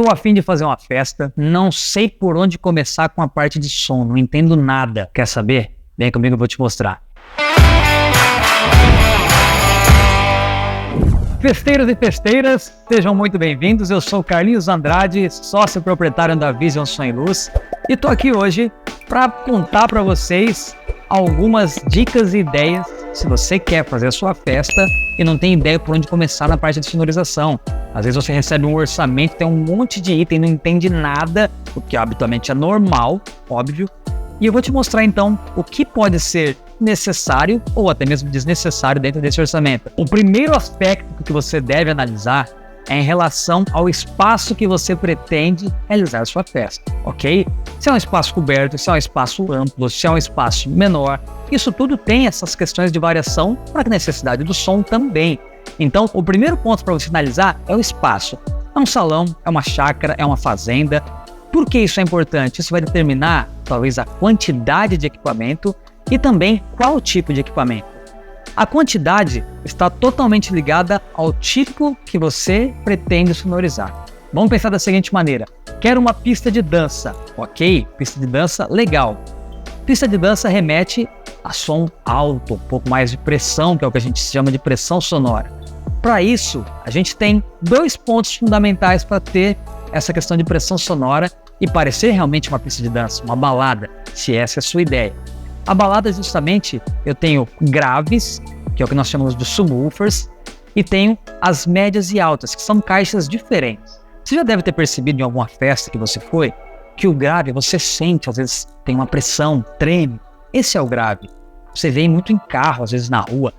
Tô a fim de fazer uma festa, não sei por onde começar com a parte de som, não entendo nada. Quer saber? Vem comigo, eu vou te mostrar. Festeiros e festeiras, sejam muito bem-vindos. Eu sou Carlinhos Andrade, sócio proprietário da Vision Som e Luz, e tô aqui hoje para contar para vocês algumas dicas e ideias se você quer fazer a sua festa e não tem ideia por onde começar na parte de sonorização. Às vezes você recebe um orçamento, tem um monte de item, não entende nada, o que habitualmente é normal, óbvio. E eu vou te mostrar então o que pode ser necessário ou até mesmo desnecessário dentro desse orçamento. O primeiro aspecto que você deve analisar é em relação ao espaço que você pretende realizar a sua festa, ok? Se é um espaço coberto, se é um espaço amplo, se é um espaço menor, isso tudo tem essas questões de variação para a necessidade do som também. Então, o primeiro ponto para você analisar é o espaço. É um salão, é uma chácara, é uma fazenda. Por que isso é importante? Isso vai determinar, talvez, a quantidade de equipamento e também qual tipo de equipamento. A quantidade está totalmente ligada ao tipo que você pretende sonorizar. Vamos pensar da seguinte maneira. Quero uma pista de dança, ok? Pista de dança, legal. Pista de dança remete a som alto, um pouco mais de pressão, que é o que a gente chama de pressão sonora. Para isso, a gente tem dois pontos fundamentais para ter essa questão de pressão sonora e parecer realmente uma pista de dança, uma balada, se essa é a sua ideia. A balada, justamente, eu tenho graves, que é o que nós chamamos de subwoofers, e tenho as médias e altas, que são caixas diferentes. Você já deve ter percebido em alguma festa que você foi, que o grave você sente, às vezes tem uma pressão, treme. Esse é o grave. Você vê muito em carro, às vezes na rua.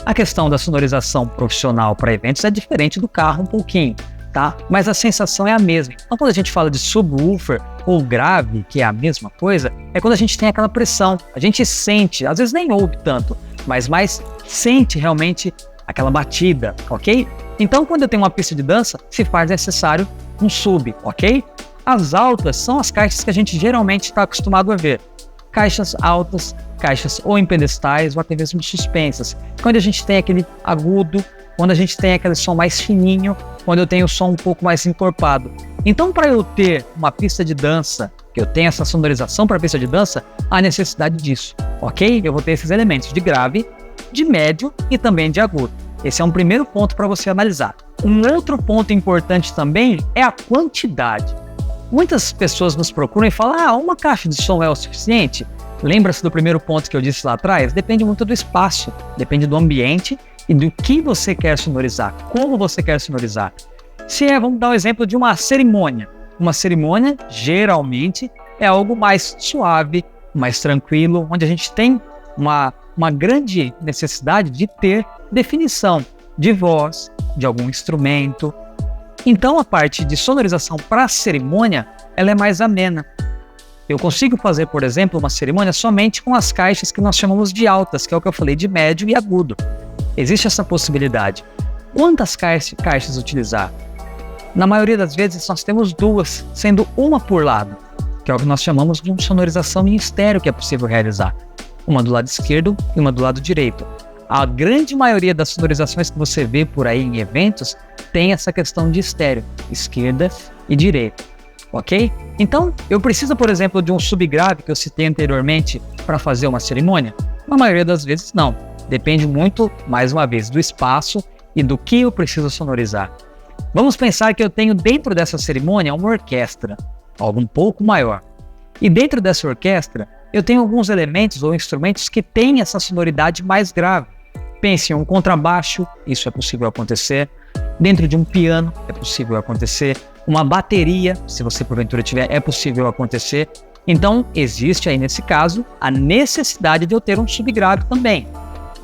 A questão da sonorização profissional para eventos é diferente do carro um pouquinho, tá? Mas a sensação é a mesma. Então, quando a gente fala de subwoofer ou grave, que é a mesma coisa, é quando a gente tem aquela pressão. A gente sente, às vezes nem ouve tanto, mas mais sente realmente aquela batida, ok? Então, quando eu tenho uma pista de dança, se faz necessário um sub, ok? As altas são as caixas que a gente geralmente está acostumado a ver. Caixas altas, caixas ou em pedestais ou até mesmo suspensas. Quando a gente tem aquele agudo, quando a gente tem aquele som mais fininho, quando eu tenho o som um pouco mais encorpado. Então, para eu ter uma pista de dança, que eu tenha essa sonorização para a pista de dança, há necessidade disso, ok? Eu vou ter esses elementos de grave, de médio e também de agudo. Esse é um primeiro ponto para você analisar. Um outro ponto importante também é a quantidade. Muitas pessoas nos procuram e falam, uma caixa de som é o suficiente? Lembra-se do primeiro ponto que eu disse lá atrás? Depende muito do espaço, depende do ambiente e do que você quer sonorizar, como você quer sonorizar. Vamos dar um exemplo de uma cerimônia. Uma cerimônia, geralmente, é algo mais suave, mais tranquilo, onde a gente tem uma grande necessidade de ter definição de voz, de algum instrumento. Então, a parte de sonorização para a cerimônia, ela é mais amena. Eu consigo fazer, por exemplo, uma cerimônia somente com as caixas que nós chamamos de altas, que é o que eu falei de médio e agudo. Existe essa possibilidade. Quantas caixas utilizar? Na maioria das vezes, nós temos duas, sendo uma por lado, que é o que nós chamamos de uma sonorização em estéreo que é possível realizar. Uma do lado esquerdo e uma do lado direito. A grande maioria das sonorizações que você vê por aí em eventos tem essa questão de estéreo, esquerda e direita, ok? Então, eu preciso, por exemplo, de um subgrave que eu citei anteriormente para fazer uma cerimônia? Na maioria das vezes, não. Depende muito, mais uma vez, do espaço e do que eu preciso sonorizar. Vamos pensar que eu tenho dentro dessa cerimônia uma orquestra, algo um pouco maior. E dentro dessa orquestra, eu tenho alguns elementos ou instrumentos que têm essa sonoridade mais grave. Pense em um contrabaixo, isso é possível acontecer. Dentro de um piano, é possível acontecer. Uma bateria, se você porventura tiver, é possível acontecer. Então, existe aí nesse caso a necessidade de eu ter um subgrave também,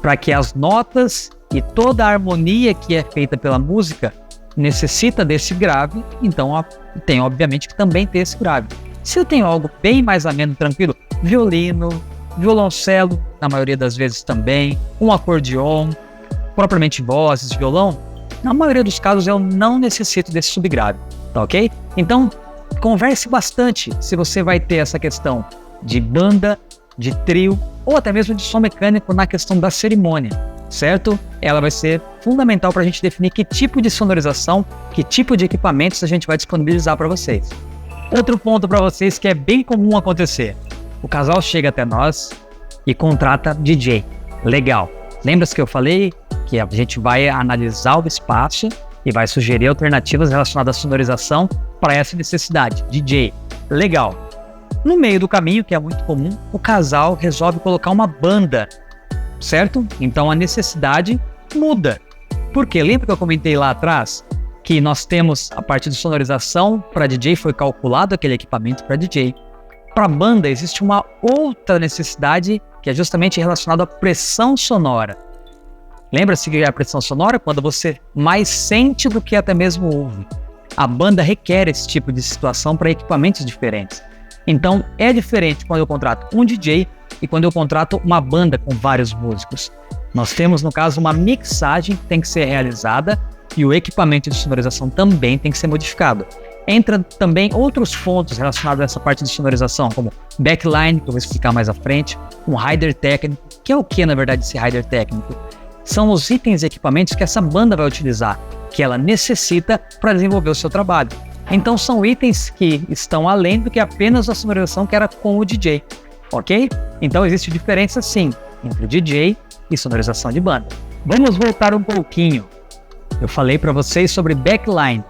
para que as notas e toda a harmonia que é feita pela música necessita desse grave, então tem obviamente que também ter esse grave. Se eu tenho algo bem mais ameno, tranquilo, violino, violoncelo, na maioria das vezes também, um acordeon, propriamente vozes, violão, na maioria dos casos eu não necessito desse subgrave, tá ok? Então, converse bastante se você vai ter essa questão de banda, de trio, ou até mesmo de som mecânico na questão da cerimônia, certo? Ela vai ser fundamental para a gente definir que tipo de sonorização, que tipo de equipamentos a gente vai disponibilizar para vocês. Outro ponto para vocês que é bem comum acontecer. O casal chega até nós e contrata DJ. Legal. Lembra-se que eu falei que a gente vai analisar o espaço e vai sugerir alternativas relacionadas à sonorização para essa necessidade. DJ. Legal. No meio do caminho, que é muito comum, o casal resolve colocar uma banda, certo? Então a necessidade muda. Por quê? Lembra que eu comentei lá atrás que nós temos a parte de sonorização para DJ, foi calculado aquele equipamento para DJ. Para banda existe uma outra necessidade que é justamente relacionada à pressão sonora. Lembra-se que é a pressão sonora quando você mais sente do que até mesmo ouve. A banda requer esse tipo de situação para equipamentos diferentes. Então é diferente quando eu contrato um DJ e quando eu contrato uma banda com vários músicos. Nós temos, no caso, uma mixagem que tem que ser realizada e o equipamento de sonorização também tem que ser modificado. Entra também outros pontos relacionados a essa parte de sonorização, como backline, que eu vou explicar mais à frente, um rider técnico, que é o que, na verdade, esse rider técnico? São os itens e equipamentos que essa banda vai utilizar, que ela necessita para desenvolver o seu trabalho. Então são itens que estão além do que apenas a sonorização que era com o DJ, ok? Então existe diferença sim entre DJ e sonorização de banda. Vamos voltar um pouquinho. Eu falei para vocês sobre backline.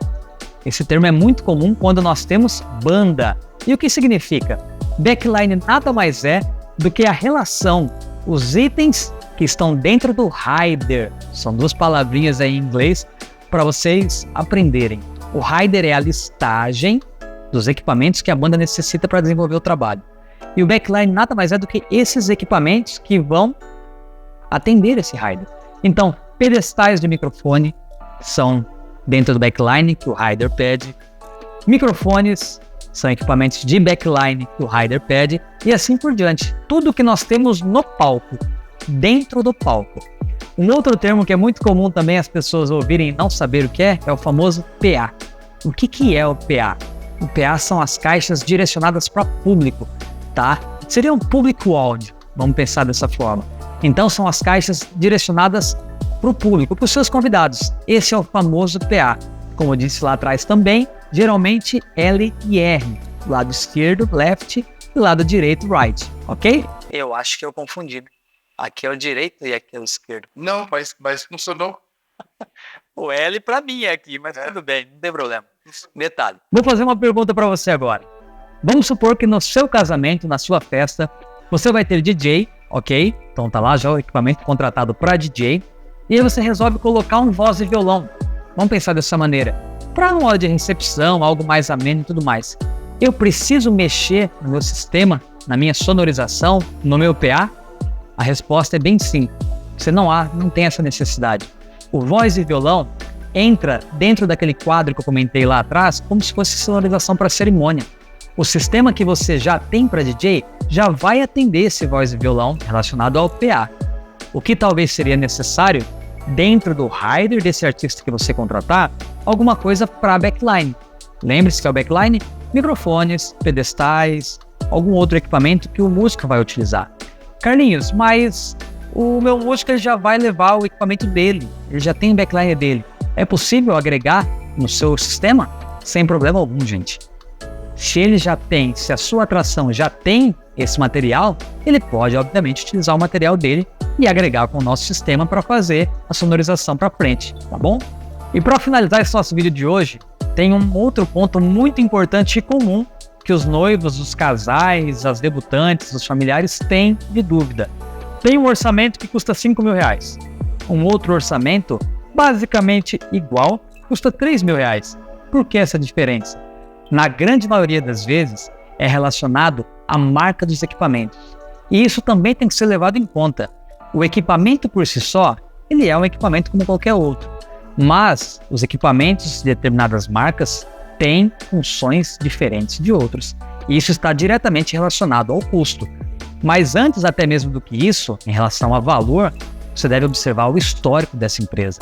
Esse termo é muito comum quando nós temos banda. E o que significa? Backline nada mais é do que a relação, os itens que estão dentro do rider. São duas palavrinhas aí em inglês para vocês aprenderem. O rider é a listagem dos equipamentos que a banda necessita para desenvolver o trabalho. E o backline nada mais é do que esses equipamentos que vão atender esse rider. Então, pedestais de microfone são dentro do backline que o rider pede. Microfones são equipamentos de backline que o rider pede. E assim por diante. Tudo que nós temos no palco, dentro do palco. Um outro termo que é muito comum também as pessoas ouvirem e não saber o que é o famoso PA. O que é o PA? O PA são as caixas direcionadas para público, tá? Seria um público áudio, vamos pensar dessa forma. Então são as caixas direcionadas para o público, para os seus convidados. Esse é o famoso PA. Como eu disse lá atrás também, geralmente L e R. Lado esquerdo, left, e lado direito, right, ok? Eu acho que eu confundi. Aqui é o direito e aqui é o esquerdo. Não, mas funcionou. O L para mim é aqui, mas tudo bem, não tem problema. Detalhe. Vou fazer uma pergunta para você agora. Vamos supor que no seu casamento, na sua festa, você vai ter DJ, ok? Então tá lá já o equipamento contratado para DJ. E aí você resolve colocar um voz e violão. Vamos pensar dessa maneira. Para uma hora de recepção, algo mais ameno e tudo mais. Eu preciso mexer no meu sistema, na minha sonorização, no meu PA? A resposta é bem sim. Você não tem essa necessidade. O voz e violão entra dentro daquele quadro que eu comentei lá atrás como se fosse sonorização para cerimônia. O sistema que você já tem para DJ já vai atender esse voz e violão relacionado ao PA. O que talvez seria necessário, dentro do rider desse artista que você contratar, alguma coisa para backline. Lembre-se que é o backline, microfones, pedestais, algum outro equipamento que o músico vai utilizar. Carlinhos, mas o meu músico ele já vai levar o equipamento dele, ele já tem o backline dele. É possível agregar no seu sistema? Sem problema algum, gente. Se a sua atração já tem esse material, ele pode, obviamente, utilizar o material dele e agregar com o nosso sistema para fazer a sonorização para frente, tá bom? E para finalizar esse nosso vídeo de hoje, tem um outro ponto muito importante e comum que os noivos, os casais, as debutantes, os familiares têm de dúvida. Tem um orçamento que custa R$5.000. Um outro orçamento, basicamente igual, custa R$3.000. Por que essa diferença? Na grande maioria das vezes, é relacionado à marca dos equipamentos. E isso também tem que ser levado em conta. O equipamento por si só, ele é um equipamento como qualquer outro. Mas os equipamentos de determinadas marcas têm funções diferentes de outros. E isso está diretamente relacionado ao custo. Mas antes até mesmo do que isso, em relação a valor, você deve observar o histórico dessa empresa.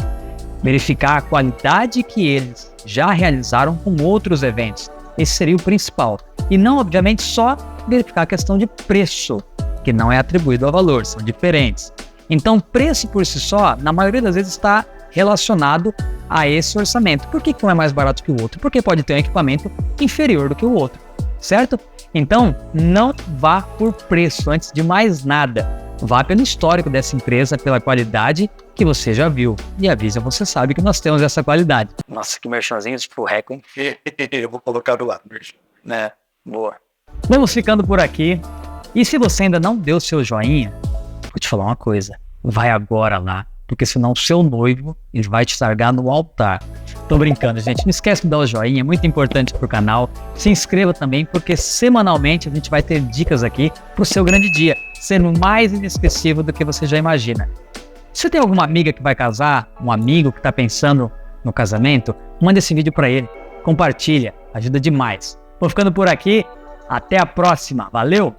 Verificar a qualidade que eles já realizaram com outros eventos. Esse seria o principal. E não, obviamente, só verificar a questão de preço, que não é atribuído ao valor, são diferentes. Então, preço por si só, na maioria das vezes, está relacionado a esse orçamento. Por que um é mais barato que o outro? Porque pode ter um equipamento inferior do que o outro, certo? Então, não vá por preço antes de mais nada. Vá pelo histórico dessa empresa, pela qualidade que você já viu. E a Vision, você sabe que nós temos essa qualidade. Nossa, que merchanzinho tipo Reco, hein? Eu vou colocar do lado. Né? Boa. Vamos ficando por aqui. E se você ainda não deu seu joinha, vou te falar uma coisa. Vai agora lá, porque senão o seu noivo ele vai te largar no altar. Tô brincando, gente. Não esquece de dar o joinha, é muito importante pro canal. Se inscreva também, porque semanalmente a gente vai ter dicas aqui pro seu grande dia, sendo mais inesquecível do que você já imagina. Se tem alguma amiga que vai casar, um amigo que tá pensando no casamento, manda esse vídeo para ele. Compartilha, ajuda demais. Vou ficando por aqui. Até a próxima. Valeu!